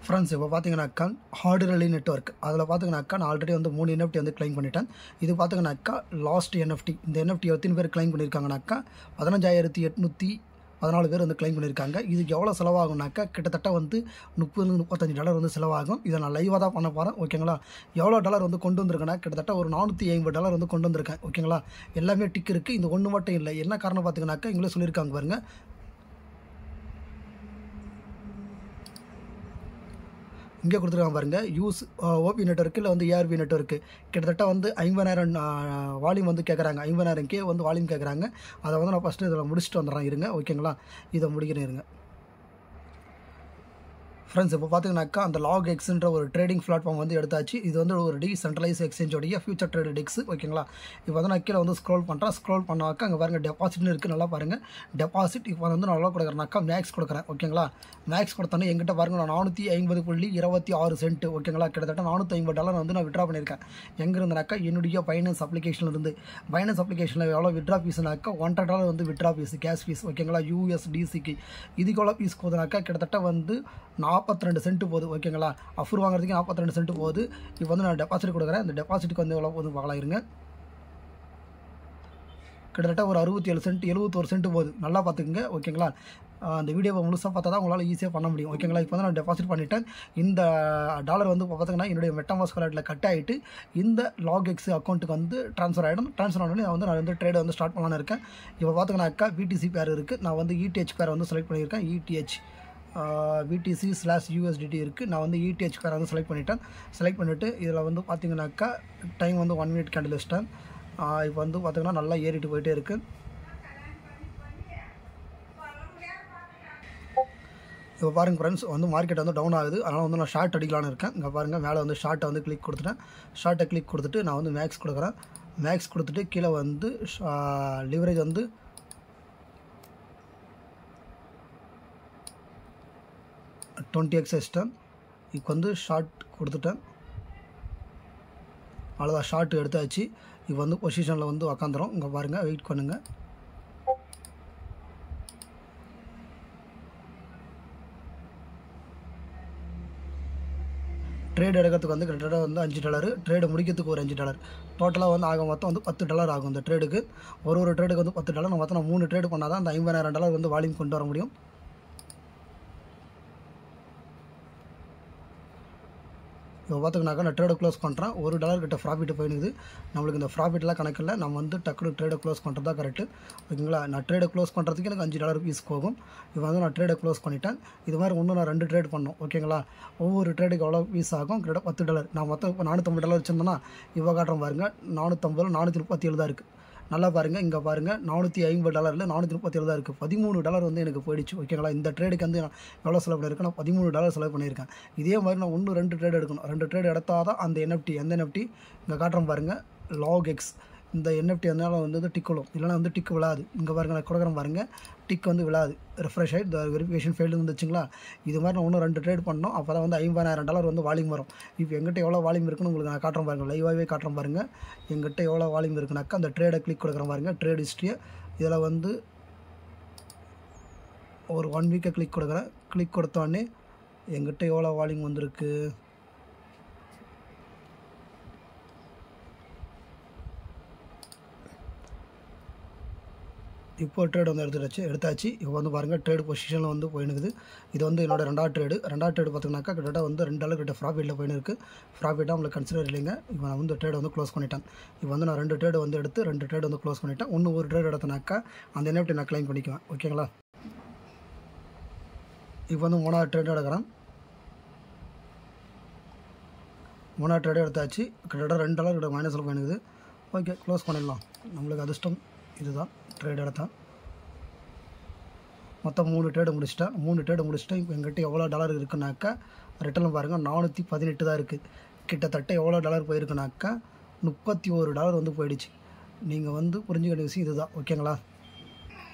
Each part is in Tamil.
ஃப்ரெண்ட்ஸ் இப்போ பார்த்தீங்கன்னாக்கா ஹார்ட்ரலி நெட்வொர்க் அதில் பார்த்தீங்கன்னாக்கா நான் ஆல்ரெடி வந்து 3 NFT வந்து கிளைம் பண்ணிட்டேன். இது பார்த்தீங்கன்னாக்கா லாஸ்ட் NFT. இந்த NFT எத்தனை பேர் கிளைம் பண்ணியிருக்காங்கனாக்கா 15,814 பேர் வந்து கிளைம் பண்ணியிருக்காங்க. இதுக்கு எவ்வளோ செலவாகும்னாக்கா கிட்டத்தட்ட வந்து $30-35 வந்து செலவாகும். இதை நான் லைவாக தான் பண்ண போகிறேன். ஓகேங்களா? எவ்வளோ டாலர் வந்து கொண்டு வந்திருக்கேன்னா கிட்டத்தட்ட ஒரு $450 வந்து கொண்டு வந்திருக்கேன். ஓகேங்களா? எல்லாமே டிக் இருக்குது. இந்த ஒன்று மட்டும் இல்லை. என்ன காரணம் பார்த்தீங்கன்னாக்கா இவங்களே சொல்லியிருக்காங்க பாருங்கள். இங்கே கொடுத்துருக்காங்க பாருங்கள். யூஸ் ஓபி நெட்வொர்க்கு இல்லை வந்து ஏஆர்பி நெட்வொர்க்கு கிட்டத்தட்ட வந்து 50,000 வால்யூம் வந்து கேட்குறாங்க. 50,000 வந்து வால்யூம் கேட்குறாங்க. அதை வந்து நான் ஃபஸ்ட்டு இதில் முடிச்சுட்டு வந்துடுறேன் இருங்க. ஓகேங்களா? இதை முடிக்கிறேன் இருங்க. ஃப்ரெண்ட்ஸ் இப்போ பார்த்தீங்கன்னாக்கா அந்த லாக் எக்ஸ்ன்ற ஒரு ட்ரேடிங் பிளாட்ஃபார்ம் வந்து எடுத்தாச்சு. இது வந்து ஒரு டீசென்ட்ரலைஸ் எக்ஸ்சேஞ்சோடைய ஃபியூச்சர் ட்ரேட் டெக்ஸ். ஓகேங்களா? இப்போ வந்து நான் கீழே வந்து ஸ்க்ரோல் பண்ணுறேன். ஸ்க்ரோல் பண்ணாக்கா அங்கே பாருங்கள் டெபாசிட்னு இருக்குது. நல்லா பாருங்கள் டெபாசிட். இப்போ வந்து நான் எவ்வளோ கொடுக்குறேன்னாக்கா மேக்ஸ் கொடுக்குறேன். ஓகேங்களா? மேக்ஸ் கொடுத்தோன்னே எங்கிட்ட பாருங்கள் நான் 450.26 சென்ட். ஓகேங்களா? கிட்டத்தட்ட $450 வந்து நான் விட்ரா பண்ணியிருக்கேன். எங்கே இருந்தனாக்கா என்னுடைய பைனான்ஸ் அப்ளிகேஷனில் இருந்து. பைனான்ஸ் அப்ளிகேஷனில் எவ்வளோ விட்ரா ஃபீஸ்னாக்கா $100 வந்து விட்ரா ஃபீஸ் கேஷ் ஃபீஸ். ஓகேங்களா? USDCக்கு இதுக்கு எவ்வளோ ஃபீஸ் போகுதுனாக்கா கிட்டத்தட்ட வந்து 42 சென்ட் போகுது. ஓகேங்களா? அஃபர் வாங்குறதுக்கு 42 சென்ட் போகுது. இப்போ வந்து நான் டெபாசிட் கொடுக்குறேன். இந்த டெபாசிட்டுக்கு வந்து எவ்வளோ போகுது பார்க்கலாம் இருங்க. கிட்டத்தட்ட ஒரு 67 சென்ட் 71 சென்ட் போகுது. நல்லா பார்த்துக்குங்க. ஓகேங்களா? அந்த வீடியோவை முழுசாக பார்த்தா தான் உங்களால் ஈஸியாக பண்ண முடியும். ஓகேங்களா? இப்போ வந்து நான் டெபாசிட் பண்ணிவிட்டேன். இந்த டாலர் வந்து பார்த்தீங்கன்னா என்னுடைய மெட்டாமாஸ்க் வாலெட்டில் கட் ஆகிட்டு இந்த லாக் எக்ஸ் அக்கௌண்ட்டுக்கு வந்து ட்ரான்ஸ்ஃபர் ஆகிடும். ட்ரான்ஸ்ஃபர் ஆனோடனே நான் வந்து ட்ரேடை வந்து ஸ்டார்ட் பண்ணலான்னு இருக்கேன். இப்போ பார்த்தீங்கன்னாக்கா BTC பேர் இருக்குது. நான் வந்து ETH பேரை வந்து செலக்ட் பண்ணியிருக்கேன். ETH BTC/USDT இருக்குது. நான் வந்து ETH பேரை வந்து செலக்ட் பண்ணிட்டேன். செலக்ட் பண்ணிவிட்டு இதில் வந்து பார்த்தீங்கன்னாக்கா டைம் வந்து 1 மினிட் கேண்டில் வச்சிட்டேன். இப்போ வந்து பார்த்தீங்கன்னா நல்லா ஏறிட்டு போயிட்டே இருக்குது. இப்போ பாருங்கள் ஃப்ரெண்ட்ஸ் வந்து மார்க்கெட் வந்து டவுன் ஆகுது. அதனால் வந்து நான் ஷார்ட் அடிக்கலான்னு இருக்கேன். இங்கே பாருங்கள் மேலே வந்து ஷார்ட்டை வந்து கிளிக் கொடுத்துட்டேன். ஷார்ட்டை கிளிக் கொடுத்துட்டு நான் வந்து மேக்ஸ் கொடுக்குறேன். மேக்ஸ் கொடுத்துட்டு கீழே வந்து லிவரேஜ் வந்து 20x வச்சிட்டேன். இப்போ வந்து ஷார்ட் கொடுத்துட்டேன். அவ்வளோதான் ஷார்ட் எடுத்தாச்சு. இப்போ வந்து பொசிஷனில் வந்து உக்காந்துரும். இங்கே பாருங்கள் வெயிட் பண்ணுங்கள். ட்ரேட் எடுக்கிறதுக்கு வந்து கிட்டத்தட்ட வந்து $5, ட்ரேடு முடிக்கிறதுக்கு ஒரு $5. டோட்டலாக வந்து ஆக மொத்தம் வந்து $10 ஆகும். இந்த ட்ரேடுக்கு ஒரு ட்ரேடுக்கு வந்து $10. மொத்தம் நான் 3 ட்ரேடு பண்ணால் தான் அந்த $50,000 வந்து வால்யூம் கொண்டு வர முடியும். இப்போ பார்த்துக்கினாக்கா நான் ட்ரேடை க்ளோஸ் பண்ணுறேன். $1 கிட்ட ப்ராஃபிட் போயிடுது. நம்மளுக்கு இந்த ப்ராஃபிட்லாம் கணக்கில் நம்ம வந்து டக்குனு ட்ரேடை க்ளோஸ் பண்ணுறது தான் கரெக்டு. ஓகேங்களா? நான் ட்ரேடை க்ளோஸ் பண்ணுறதுக்கு எனக்கு $5 ஃபீஸ் போகும். இப்போ வந்து நான் ட்ரேடை க்ளோஸ் பண்ணிட்டேன். இது மாதிரி இன்னும் நான் 2 ட்ரேட் பண்ணோம். ஓகேங்களா? ஒவ்வொரு ட்ரேடுக்கு எவ்வளோ ஃபீஸ் ஆகும்? கிட்டத்தட்ட $10. நான் மொத்தம் இப்போ $450 வச்சுருந்தேன்னா இப்போ காட்டுறேன் பாருங்கள் 450 437 தான் இருக்குது. நல்லா பாருங்கள். இங்கே பாருங்கள் $450 இல்லை 437 தான் இருக்குது. $13 வந்து எனக்கு போயிடுச்சு. ஓகேங்களா? இந்த ட்ரேடுக்கு வந்து நான் எவ்வளோ செலவு பண்ணியிருக்கேன்? நான் $13 செலவு பண்ணியிருக்கேன். இதே மாதிரி நான் 2 ட்ரேட் எடுக்கணும். 2 ட்ரேட் எடுத்தால் தான் அந்த NFT எந்த NFT இங்கே காட்டுறேன் பாருங்கள் லாக் எக்ஸ் இந்த NFT அதனால் வந்து டிக் விழும். இல்லைனா வந்து டிக் விழாது. இங்கே பாருங்கள் நான் கொடுக்குறேன் பாருங்கள் டிக் வந்து விழாது. ரெஃப்ரெஷ் ஆகிட்டு இந்த வெரிஃபிகேஷன் ஃபெயில்டு வந்துச்சுங்களா? இது மாதிரி நான் 2 ட்ரேட் பண்ணோம். அப்போ தான் வந்து $50,000 வந்து வால்யூம் வரும். இப்போ எங்கிட்ட எவ்வளோ வால்யூம் இருக்குன்னு உங்களுக்கு நான் காட்டுறேன் பாருங்கள். லைவாகவே காட்டுறேன் பாருங்கள். எங்கிட்ட எவ்வளோ வால்யூம் இருக்குனாக்கா அந்த ட்ரேடை கிளிக் கொடுக்குறேன் பாருங்கள். ட்ரேட் ஹிஸ்ட்ரியை இதில் வந்து ஒரு 1 வீக்கை கிளிக் கொடுக்குறேன். கிளிக் கொடுத்தோடனே எங்கிட்ட எவ்வளோ வால்யூம் வந்திருக்கு? இப்போ ட்ரேட் வந்து எடுத்தாச்சு. இப்போ வந்து பாருங்கள் ட்ரேட் பொசிஷனில் வந்து போயினுக்குது. இது வந்து என்னோட 2வது ட்ரேடு பார்த்தீங்கன்னாக்கா கிட்டத்தட்ட வந்து $2 கிட்ட ப்ராஃபிட்டில் போயினுருக்கு. ப்ராஃபிட்டாக நம்மளுக்கு கன்சிடர் இல்லைங்க. இப்போ நான் வந்து ட்ரேட் வந்து க்ளோஸ் பண்ணிட்டேன். இப்போ வந்து நான் 2 ட்ரேடு வந்து எடுத்து 2 ட்ரேட் வந்து க்ளோஸ் பண்ணிட்டேன். இன்னும் ஒரு ட்ரேட் எடுத்தனாக்கா அந்த NFT நான் கிளைம் பண்ணிக்குவேன். ஓகேங்களா? இப்போ வந்து 3வது ட்ரேட் எடுக்கிறேன். 3வது ட்ரேடு எடுத்தாச்சு. கிட்டத்தட்ட $2 கிட்ட மைனஸில் போயினுக்குது. ஓகே க்ளோஸ் பண்ணிடலாம். நம்மளுக்கு அதிர்ஷ்டம் இதுதான். ட்ரேட் எடுத்தேன். மொத்தம் 3 ட்ரேடு முடிச்சிட்டேன். 3 ட்ரேடு முடிச்சிட்டேன். இப்போ எங்கிட்ட எவ்வளோ டாலர் இருக்குனாக்கா ரிட்டர்ன் பாருங்கள் 418 தான் இருக்குது. கிட்டத்தட்ட எவ்வளோ டாலர் போயிருக்குனாக்கா $31 வந்து போயிடுச்சு. நீங்கள் வந்து புரிஞ்சுக்கிற விஷயம் இதுதான். ஓகேங்களா?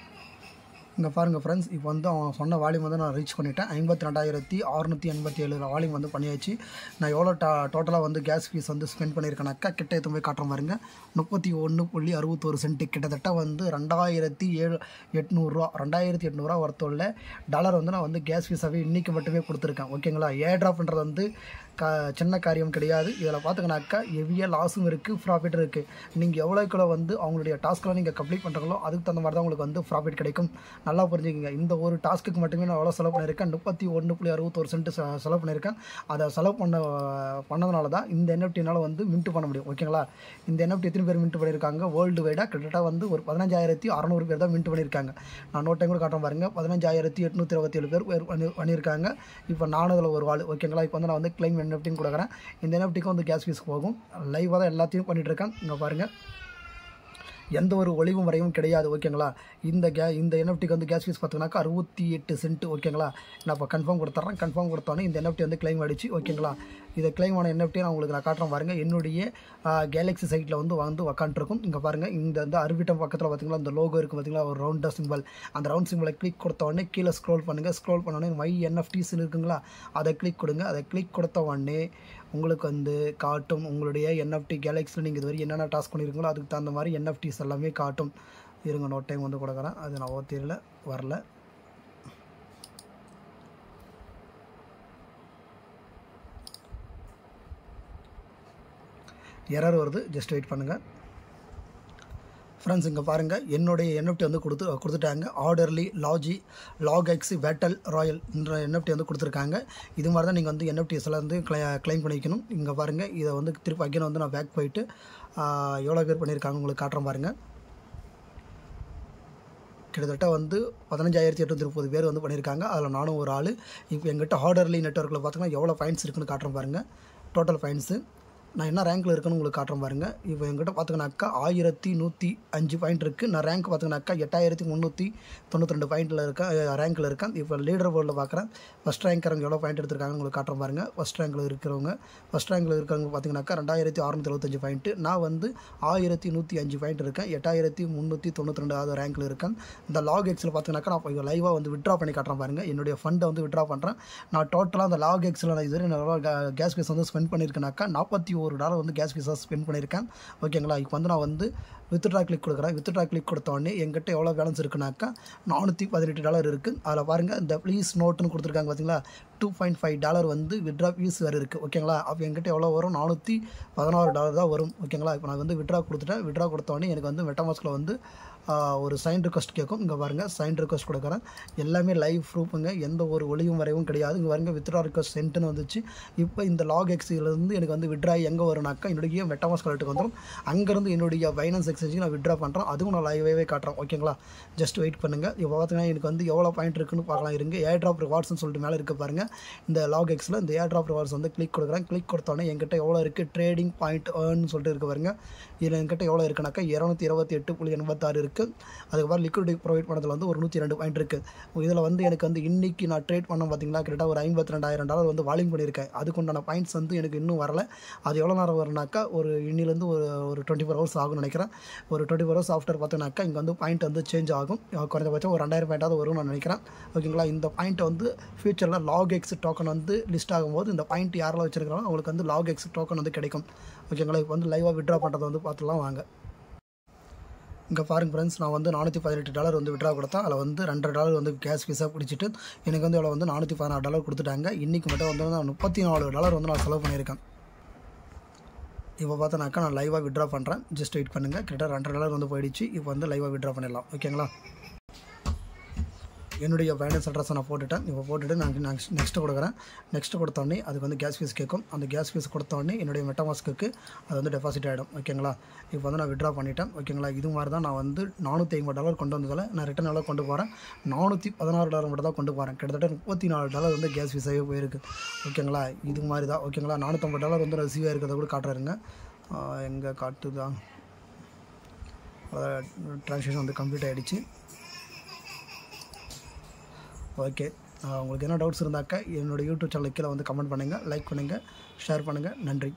இங்கே பாருங்கள் ஃப்ரெண்ட்ஸ், இப்போ வந்து அவன் சொன்ன வால்யூம் வந்து நான் ரீச் பண்ணிட்டேன். 52,687 வால்யூம் வந்து பண்ணியாச்சு. நான் எவ்வளோ டோட்டலாக வந்து கேஸ் ஃபீஸ் வந்து ஸ்பெண்ட் பண்ணியிருக்கேனாக்கா கிட்ட எடுத்து போய் காட்டுற பாருங்க. 31.61 சென்ட், கிட்டத்தட்ட வந்து 2,800 2,800 ஒருத்தோட டாலர் வந்து நான் வந்து கேஸ் ஃபீஸாகவே இன்றைக்கி மட்டுமே கொடுத்துருக்கேன். ஓகேங்களா? ஏர் ட்ராப்ன்றது வந்து சின்ன காரியம் கிடையாது. இதில் பார்த்துக்கனாக்கா ஹெவியாக லாஸும் இருக்குது, ப்ராஃபிட் இருக்குது. நீங்கள் எவ்வளோக்குள்ள வந்து அவங்களுடைய டாஸ்க்கெலாம் நீங்கள் கம்ப்ளீட் பண்ணுறீங்களோ அதுக்கு தகுந்த மாதிரி தான் உங்களுக்கு வந்து ப்ராஃபிட் கிடைக்கும். நல்லா புரிஞ்சுக்கங்க. இந்த ஒரு டாஸ்க்குக்கு மட்டுமே நான் எவ்வளோ செலவு பண்ணியிருக்கேன், 31.61 சென்ட் செலவு பண்ணியிருக்கேன். அதை செலவு பண்ணதுனால தான் இந்த என்எஃப்டினால் வந்து மின்ட் பண்ண முடியும். ஓகேங்களா? இந்த என்எஃப்டி எத்தனை பேர் மின்ட் பண்ணியிருக்காங்க வேர்ல்டு வைடாக? கிட்டத்தட்ட வந்து ஒரு 15,600 பேர் தான் மின்ட் பண்ணியிருக்காங்க. நான் நோட் டைம் கூட காட்டுறேன் பாருங்கள். 15,827 பேர் பண்ணியிருக்காங்க. இப்போ நானும் அதில் ஒரு ஆள். ஓகேங்களா? இப்போ வந்து நான் வந்து கிளைம் என்எஃப்டின்னு கொடுக்குறேன். இந்த என்எஃப்டிக்கு வந்து கேஸ் ஃபீஸ் போகும். லைவாக தான் எல்லாத்தையும் பண்ணிகிட்ருக்கேன். இங்கே பாருங்கள், எந்த ஒரு ஒளிவு முறையும் கிடையாது. ஓகேங்களா? இந்த என்எஃப்டிக்கு வந்து கேஸ் ஃபீஸ் பார்த்தீங்கன்னாக்கா 68 சென்ட். ஓகேங்களா? நான் இப்போ கன்ஃபார்ம் கொடுத்துட்றேன். கன்ஃபார்ம் கொடுத்தோன்னே இந்த என்எஃப்டி வந்து கிளைம் ஆகிடுச்சு. ஓகேங்களா? இதை கிளைம் ஆன என்எஃப்டி நான் உங்களுக்கு காட்டுறேன் பாருங்கள். என்னுடைய கேலக்ஸி சைட்டில் வந்து உக்காண்ட்ருக்கும். இங்கே பாருங்கள், இந்த அருவிட்டம் பக்கத்தில் பார்த்தீங்களா இந்த லோகோ இருக்குது பார்த்தீங்களா, ஒரு ரவுண்டாக சிம்பிள். அந்த ரவுண்ட் சிம்பிளை கிளிக் கொடுத்தோடனே கீழே ஸ்க்ரோல் பண்ணுங்கள். ஸ்க்ரோல் பண்ணோடனே மை என்எஃப்டிஸ்ன்னு இருக்குங்களா, அதை கிளிக் கொடுங்க. அதை கிளிக் கொடுத்த உடனே உங்களுக்கு வந்து காட்டும் உங்களுடைய என்எஃப்டி கேலக்ஸியில் நீங்கள் இது வரைக்கும் என்னென்ன டாஸ்க் பண்ணியிருக்கீங்களோ அதுக்கு தகுந்த மாதிரி என்எஃப்டிஸ் எல்லாமே காட்டும். இருங்க, நோட் டைம் வந்து கொடுக்குறேன். அது நான் தெரியல, வரல. எரர் வருது, ஜஸ்ட் வெயிட் பண்ணுங்கள் ஃப்ரெண்ட்ஸ். இங்கே பாருங்கள், என்னுடைய என்எஃப்டி வந்து கொடுத்துட்டாங்க. Orderly log x battle Royal என்ற என்எஃப்டி வந்து கொடுத்துருக்காங்க. இது மாதிரி தான் நீங்கள் வந்து என்எஃப்டிஸ் எல்லாம் வந்து கிளைம் பண்ணிக்கணும். இங்கே பாருங்கள், இதை வந்து திருப்பி அகைன் வந்து நான் பேக் போயிட்டு எவ்வளோ பேர் பண்ணியிருக்காங்க உங்களுக்கு காட்டுறேன் பாருங்கள். கிட்டத்தட்ட வந்து 15,830 பேர் வந்து பண்ணியிருக்காங்க. அதில் நானும் ஒரு ஆள். இப்போ எங்கிட்ட ஆர்டர்லி நெட்வொர்க்கில் பார்த்தீங்கன்னா எவ்வளோ பாயிண்ட்ஸ் இருக்குன்னு காட்டுறேன் பாருங்கள். டோட்டல் பாயிண்ட்ஸு நான் என்ன ரேங்கில் இருக்குன்னு உங்களுக்கு காட்டுறேன் பாருங்கள். இப்போ எங்கிட்ட பார்த்திங்கனாக்கா 1105 பாயிண்ட் இருக்குது. நான் ரேங்க் பார்த்திங்கனாக்கா 8,392 பாயிண்டில் ரேங்கில் இருக்கேன். இப்போ லீடர் போர்டில் பார்க்குறேன். ஃபஸ்ட் ரேங்க்கிறவங்க எவ்வளோ பாயிண்ட் எடுத்திருக்காங்கன்னு உங்களுக்கு காட்டுறேன் பாருங்கள். ஃபஸ்ட் ரேங்கில் இருக்கிறவங்க பார்த்திங்கனாக்கா 2,675 பாயிண்ட்டு. நான் வந்து 1,105 பாயிண்ட் இருக்கேன். 8,392 ரேங்கில் இருக்கேன். இந்த லாக் எக்ஸில் பார்த்திங்கனாக்கா நான் இப்போ லைவாக வந்து விட்ரா பண்ணி காட்டுறேன் பாருங்கள். என்னுடைய ஃபண்டை வந்து விட்ரா பண்ணுறேன். நான் டோட்டலாக அந்த லாக் எக்ஸில் நான் இதுவரை கேஸ் ஃபீஸ் வந்து ஸ்பெண்ட் பண்ணியிருக்கேனாக்கா $41 வந்து கேஸ் ஃபீஸாக ஸ்பெண்ட் பண்ணியிருக்கேன். ஓகேங்களா? இப்போ வந்து நான் வந்து வித்ட்ரா கிளிக் கொடுக்குறேன். வித்ட்ரா கிளிக் கொடுத்தோடனே எங்கிட்ட எவ்வளோ பேலன்ஸ் இருக்குனாக்கா $418 இருக்குது. அதில் பாருங்கள், இந்த ப்ளீஸ் நோட்டுன்னு கொடுத்துருக்காங்க பார்த்தீங்களா, $2.5 வந்து வித்ட்ரா ஃபீஸ் வேறு இருக்குது. ஓகேங்களா? அப்போ எங்கிட்ட எவ்வளோ வரும், $416 தான் வரும். ஓகேங்களா? இப்போ நான் வந்து வித்ட்ரா கொடுத்துட்டேன். வித்ட்ரா கொடுத்தோடனே எனக்கு வந்து மெட்டாமாஸ்கில் வந்து ஒரு சைன் ரிக்வஸ்ட் கேட்கும். இங்கே பாருங்கள், சைன் ரிக்வஸ்ட் கொடுக்குறேன். எல்லாமே லைவ் ப்ரூஃபுங்க, எந்த ஒரு ஒளியும் வரைவும் கிடையாது. இங்கே பாருங்கள், வித்ட்ரா ரிக்வஸ்ட் சென்ட்னு வந்துச்சு. இப்போ இந்த லாக் எக்ஸிலேருந்து எனக்கு வந்து வித்ட்ரா எங்கே வரும்னாக்கா என்னுடைய மெட்டாமாஸ்க் வாலெட்டுக்கு வந்துடும். அங்கேருந்து என்னுடைய பைனான்ஸ் எக்ஸ்சேஞ்சுக்கு நான் வித்ட்ரா பண்ணுறேன். அதுவும் நான் லைவாகவே காட்டுறேன். ஓகேங்களா? ஜஸ்ட் வெயிட் பண்ணுங்கள். இப்போ பார்த்தீங்கன்னா எனக்கு வந்து எவ்வளோ பாயிண்ட் இருக்குன்னு பார்க்கலாம். இருங்க, ஏர் ட்ராப் ரிவார்ட்ஸ்னு சொல்லிட்டு மேலே இருக்க பாருங்கள். இந்த லாக் எக்ஸில் இந்த ஏர் ட்ராப் ரிவார்ட்ஸ் வந்து கிளிக் கொடுக்குறேன். கிளிக் கொடுத்தோன்னே என்கிட்ட எவ்வளோ இருக்குது, ட்ரேடிங் பாயிண்ட் ஏர்ன்னு சொல்லிட்டு இருக்க பாருங்க. இதில் என்கிட்ட எவ்வளோ இருக்குனாக்கா 228.86 இருக்குது. அதுக்கப்புறம் லிக்விடிட்டி ப்ரொவைட் பண்ணதில் வந்து ஒரு 102 பாயிண்ட் இருக்குது. இதில் வந்து எனக்கு வந்து இன்றைக்கி நான் ட்ரேட் பண்ண பார்த்தீங்களா கிட்டத்தட்ட ஒரு $52,000 வந்து வால்யூம் பண்ணியிருக்கேன். அதுக்குண்டான பாயிண்ட்ஸ் வந்து எனக்கு இன்னும் வரல. அது எவ்வளோ நேரம் வரும்னாக்கா ஒரு இன்னிலேருந்து ஒரு 24 ஹவர்ஸ் ஆகும்னு நினைக்கிறேன். ஒரு 24 ஹவர்ஸ் ஆஃப்டர் பார்த்தீங்கன்னாக்கா இங்கே வந்து பாயிண்ட் வந்து சேஞ்ச் ஆகும். குறைஞ்சபட்சம் ஒரு 2,000 பாயிண்ட்டாவது வரும்னு நான் நினைக்கிறேன். ஓகேங்களா? இந்த பாயிண்ட்டை வந்து ஃபியூச்சரில் லாக் எக்ஸ் டோக்கன் வந்து லிஸ்ட் ஆகும்போது இந்த பாயிண்ட் யாரெல்லாம் வச்சுருக்காங்களோ அவங்களுக்கு வந்து லாக் எக்ஸ் டோக்கன் வந்து கிடைக்கும். ஓகேங்களா? இப்போ வந்து லைவாக விட்ரா பண்ணுறதை வந்து பார்த்துலாம் வாங்க. இங்கே பாருங்க ஃப்ரெண்ட்ஸ், நான் வந்து $418 வந்து விட்ரா கொடுத்தேன். அதில் வந்து $200 வந்து கேஸ் ஃபீஸாக பிடிச்சிட்டு எனக்கு வந்து எவ்வளோ வந்து $416 கொடுத்துட்டாங்க. இன்றைக்கி மட்டும் வந்து நான் $34 வந்து நான் செலவு பண்ணியிருக்கேன். இப்போ பார்த்தோன்னாக்கா நான் லைவாக விட்ரா பண்ணுறேன். ஜஸ்ட் வெயிட் பண்ணுங்கள். கிட்டத்தட்ட $200 வந்து போயிடுச்சு. இப்போ வந்து லைவாக விட்ரா பண்ணிடலாம். ஓகேங்களா? என்னுடைய பைனான்ஸ் அட்ரஸை நான் போட்டுட்டேன். இப்போ போட்டுட்டு நான் நெக்ஸ்ட்டு கொடுக்குறேன். நெக்ஸ்ட்டு கொடுத்தோடனே அதுக்கு வந்து கேஸ் ஃபீஸ் கேட்கும். அந்த கேஸ் ஃபீஸ் கொடுத்தோடனே என்னுடைய மெட்டாமாஸ்க்கு அது வந்து டெபாசிட் ஆகிடும். ஓகேங்களா? இப்போ வந்து நான் விட்ரா பண்ணிட்டேன். ஓகேங்களா? இது மாதிரி தான் நான் வந்து $450 கொண்டு வந்ததில் நான் ரிட்டன் எவ்வளோ கொண்டு போகிறேன், $416 மட்டும் தான் கொண்டு போகிறேன். கிட்டத்தட்ட $34 வந்து கேஸ் ஃபீஸாகவே போயிருக்கு. ஓகேங்களா? இது மாதிரி தான். ஓகேங்களா? $450 வந்து ரிசீவ் ஆகிருக்கிறத கூட காட்டுறாருங்க. எங்கே காட்டுதான், ட்ரான்சாக்ஷன் வந்து கம்ப்ளீட் ஆகிடுச்சு. ஓகே, உங்களுக்கு என்ன டவுட்ஸ் இருந்தாக்கா என்னோடய யூடியூப் சேனலுக்கு கீழே வந்து கமெண்ட் பண்ணுங்கள், லைக் பண்ணுங்கள், ஷேர் பண்ணுங்கள். நன்றி.